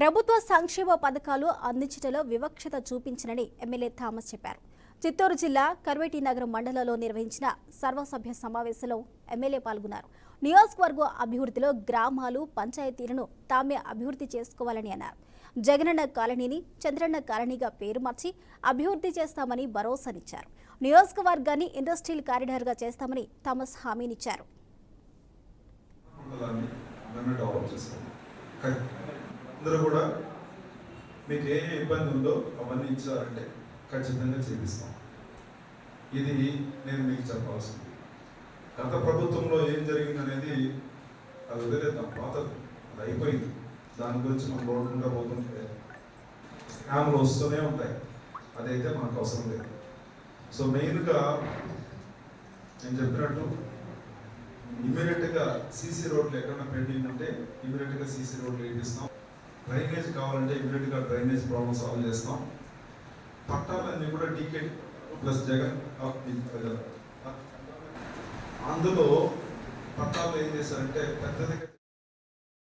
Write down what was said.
ప్రభుత్వ సంక్షేమ పథకాలు అందించడంలో వివక్షత చూపించనని ఎమ్మెల్యే థామస్ చెప్పారు. చిత్తూరు జిల్లా కర్వేటి నగరం మండలంలో నిర్వహించిన సర్వసభ్య సమావేశంలో ఎమ్మెల్యే పాల్గొన్నారు. నియోజకవర్గ అభివృద్ధిలో గ్రామాలు, పంచాయతీలను తామే అభివృద్ధి చేసుకోవాలని అన్నారు. జగనన్న కాలనీని చంద్రన్న కాలనీగా పేరు మార్చి అభివృద్ధి చేస్తామని భరోసానిచ్చారు. నియోజకవర్గాన్ని ఇండస్ట్రియల్ కారిడార్గా చేస్తామని థామస్ హామీనిచ్చారు. అందరూ కూడా మీకు ఏ ఇబ్బంది ఉందో అవన్నీ ఇచ్చారంటే ఖచ్చితంగా చేపిస్తాం. ఇది నేను మీకు చెప్పాల్సింది. గత ప్రభుత్వంలో ఏం జరిగిందనేది అది వదిలేద్దాం, పాతది అది అయిపోయింది. దాని గురించి మనం రోడ్డుగా పోతుంటే స్కామ్లు వస్తూనే ఉంటాయి, అదైతే మనకు అవసరం లేదు. సో మెయిన్గా నేను చెప్పినట్టు ఇమీడియట్గా సీసీ రోడ్లు ఎక్కడైనా పెండింగ్ ఉంటే ఇమీడియట్గా సీసీ రోడ్లు వేపిస్తాం. డ్రైనేజ్ కావాలంటే ఇమీడియట్గా డ్రైనేజ్ ప్రాబ్లమ్ సాల్వ్ చేస్తాం. పట్టాలన్నీ కూడా టీకెట్ ప్లస్ జగన్ అందులో పట్టాలు ఏం చేశారంటే పెద్దది